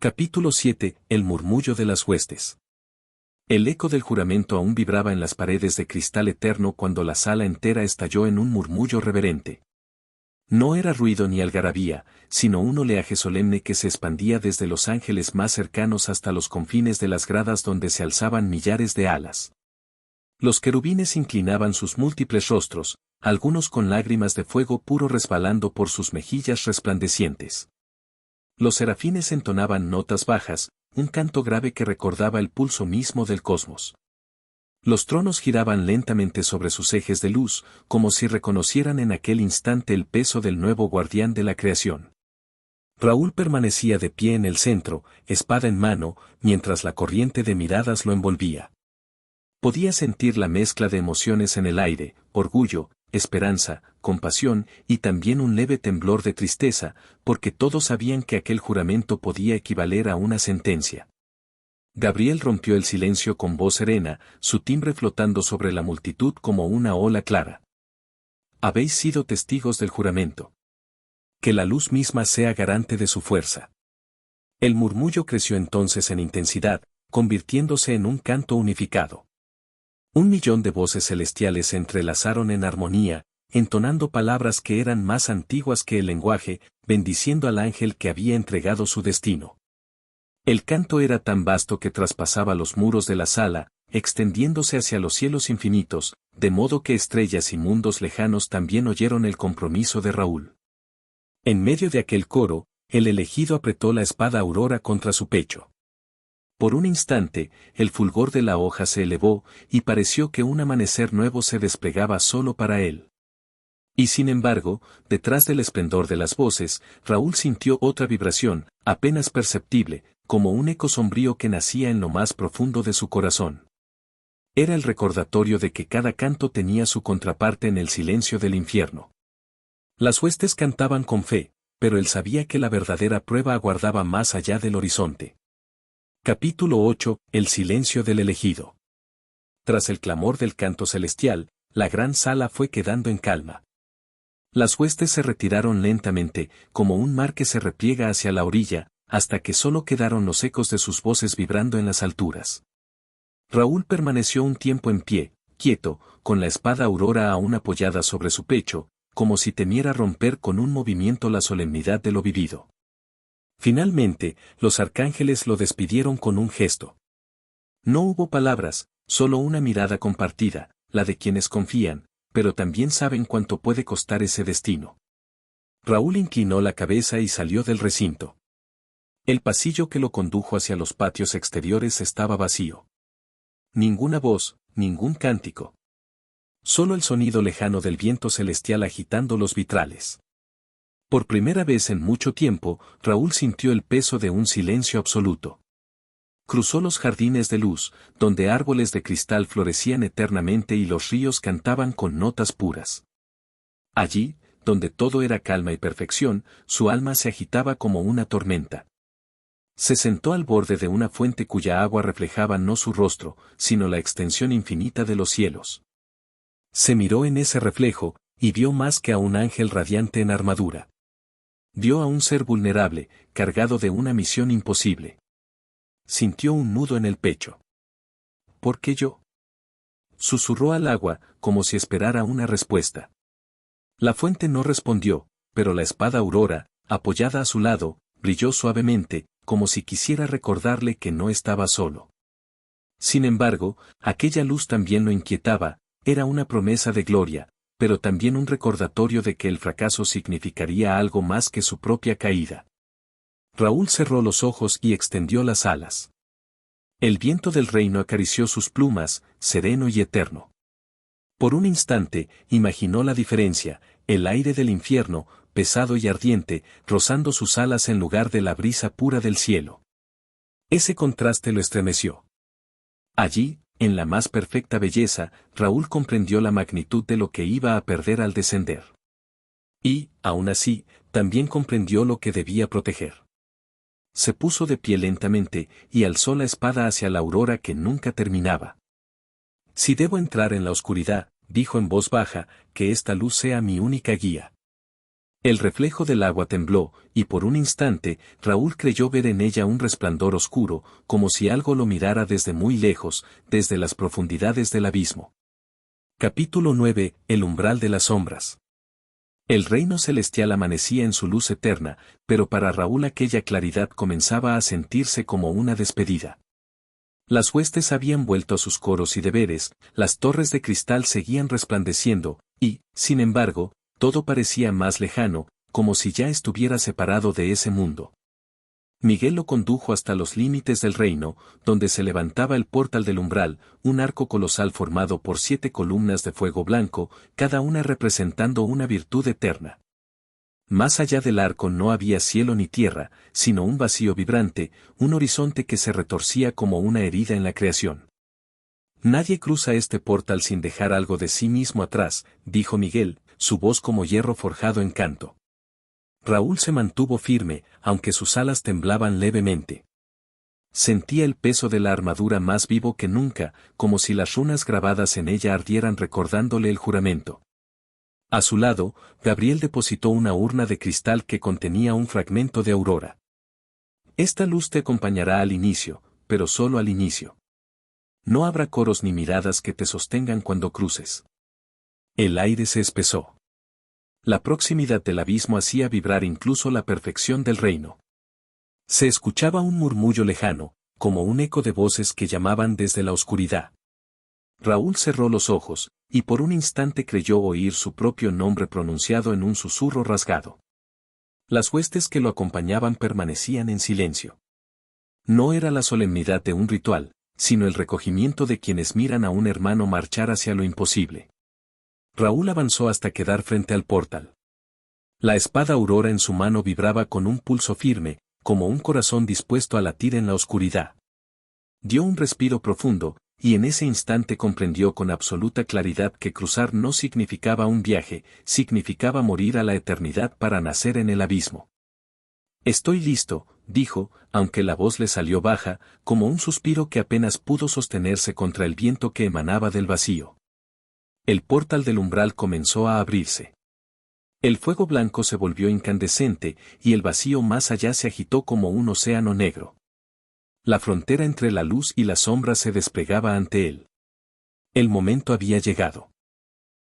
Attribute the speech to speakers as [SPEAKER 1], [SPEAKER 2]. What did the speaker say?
[SPEAKER 1] Capítulo 7. El murmullo de las huestes. El eco del juramento aún vibraba en las paredes de cristal eterno cuando la sala entera estalló en un murmullo reverente. No era ruido ni algarabía, sino un oleaje solemne que se expandía desde los ángeles más cercanos hasta los confines de las gradas donde se alzaban millares de alas. Los querubines inclinaban sus múltiples rostros, algunos con lágrimas de fuego puro resbalando por sus mejillas resplandecientes. Los serafines entonaban notas bajas, un canto grave que recordaba el pulso mismo del cosmos. Los tronos giraban lentamente sobre sus ejes de luz, como si reconocieran en aquel instante el peso del nuevo guardián de la creación. Raúl permanecía de pie en el centro, espada en mano, mientras la corriente de miradas lo envolvía. Podía sentir la mezcla de emociones en el aire, orgullo, esperanza, compasión y también un leve temblor de tristeza, porque todos sabían que aquel juramento podía equivaler a una sentencia. Gabriel rompió el silencio con voz serena, su timbre flotando sobre la multitud como una ola clara. Habéis sido testigos del juramento. Que la luz misma sea garante de su fuerza. El murmullo creció entonces en intensidad, convirtiéndose en un canto unificado. 1.000.000 de voces celestiales se entrelazaron en armonía, entonando palabras que eran más antiguas que el lenguaje, bendiciendo al ángel que había entregado su destino. El canto era tan vasto que traspasaba los muros de la sala, extendiéndose hacia los cielos infinitos, de modo que estrellas y mundos lejanos también oyeron el compromiso de Raúl. En medio de aquel coro, el elegido apretó la espada Aurora contra su pecho. Por un instante, el fulgor de la hoja se elevó, y pareció que un amanecer nuevo se desplegaba solo para él. Y sin embargo, detrás del esplendor de las voces, Raúl sintió otra vibración, apenas perceptible, como un eco sombrío que nacía en lo más profundo de su corazón. Era el recordatorio de que cada canto tenía su contraparte en el silencio del infierno. Las huestes cantaban con fe, pero él sabía que la verdadera prueba aguardaba más allá del horizonte. Capítulo 8. El silencio del elegido. Tras el clamor del canto celestial, la gran sala fue quedando en calma. Las huestes se retiraron lentamente, como un mar que se repliega hacia la orilla, hasta que solo quedaron los ecos de sus voces vibrando en las alturas. Raúl permaneció un tiempo en pie, quieto, con la espada Aurora aún apoyada sobre su pecho, como si temiera romper con un movimiento la solemnidad de lo vivido. Finalmente, los arcángeles lo despidieron con un gesto. No hubo palabras, solo una mirada compartida, la de quienes confían, pero también saben cuánto puede costar ese destino. Raúl inclinó la cabeza y salió del recinto. El pasillo que lo condujo hacia los patios exteriores estaba vacío. Ninguna voz, ningún cántico. Solo el sonido lejano del viento celestial agitando los vitrales. Por primera vez en mucho tiempo, Raúl sintió el peso de un silencio absoluto. Cruzó los jardines de luz, donde árboles de cristal florecían eternamente y los ríos cantaban con notas puras. Allí, donde todo era calma y perfección, su alma se agitaba como una tormenta. Se sentó al borde de una fuente cuya agua reflejaba no su rostro, sino la extensión infinita de los cielos. Se miró en ese reflejo, y vio más que a un ángel radiante en armadura. Vio a un ser vulnerable, cargado de una misión imposible. Sintió un nudo en el pecho. ¿Por qué yo? Susurró al agua, como si esperara una respuesta. La fuente no respondió, pero la espada Aurora, apoyada a su lado, brilló suavemente, como si quisiera recordarle que no estaba solo. Sin embargo, aquella luz también lo inquietaba, era una promesa de gloria, pero también un recordatorio de que el fracaso significaría algo más que su propia caída. Raúl cerró los ojos y extendió las alas. El viento del reino acarició sus plumas, sereno y eterno. Por un instante, imaginó la diferencia, el aire del infierno, pesado y ardiente, rozando sus alas en lugar de la brisa pura del cielo. Ese contraste lo estremeció. Allí, en la más perfecta belleza, Raúl comprendió la magnitud de lo que iba a perder al descender. Y, aún así, también comprendió lo que debía proteger. Se puso de pie lentamente, y alzó la espada hacia la aurora que nunca terminaba. Si debo entrar en la oscuridad, dijo en voz baja, que esta luz sea mi única guía. El reflejo del agua tembló, y por un instante, Raúl creyó ver en ella un resplandor oscuro, como si algo lo mirara desde muy lejos, desde las profundidades del abismo. Capítulo 9. El umbral de las sombras. El reino celestial amanecía en su luz eterna, pero para Raúl aquella claridad comenzaba a sentirse como una despedida. Las huestes habían vuelto a sus coros y deberes, las torres de cristal seguían resplandeciendo, y, sin embargo, todo parecía más lejano, como si ya estuviera separado de ese mundo. Miguel lo condujo hasta los límites del reino, donde se levantaba el portal del umbral, un arco colosal formado por 7 columnas de fuego blanco, cada una representando una virtud eterna. Más allá del arco no había cielo ni tierra, sino un vacío vibrante, un horizonte que se retorcía como una herida en la creación. Nadie cruza este portal sin dejar algo de sí mismo atrás, dijo Miguel, su voz como hierro forjado en canto. Raúl se mantuvo firme, aunque sus alas temblaban levemente. Sentía el peso de la armadura más vivo que nunca, como si las runas grabadas en ella ardieran recordándole el juramento. A su lado, Gabriel depositó una urna de cristal que contenía un fragmento de aurora. Esta luz te acompañará al inicio, pero solo al inicio. No habrá coros ni miradas que te sostengan cuando cruces. El aire se espesó. La proximidad del abismo hacía vibrar incluso la perfección del reino. Se escuchaba un murmullo lejano, como un eco de voces que llamaban desde la oscuridad. Raúl cerró los ojos, y por un instante creyó oír su propio nombre pronunciado en un susurro rasgado. Las huestes que lo acompañaban permanecían en silencio. No era la solemnidad de un ritual, sino el recogimiento de quienes miran a un hermano marchar hacia lo imposible. Raúl avanzó hasta quedar frente al portal. La espada aurora en su mano vibraba con un pulso firme, como un corazón dispuesto a latir en la oscuridad. Dio un respiro profundo, y en ese instante comprendió con absoluta claridad que cruzar no significaba un viaje, significaba morir a la eternidad para nacer en el abismo. Estoy listo, dijo, aunque la voz le salió baja, como un suspiro que apenas pudo sostenerse contra el viento que emanaba del vacío. El portal del umbral comenzó a abrirse. El fuego blanco se volvió incandescente, y el vacío más allá se agitó como un océano negro. La frontera entre la luz y la sombra se desplegaba ante él. El momento había llegado.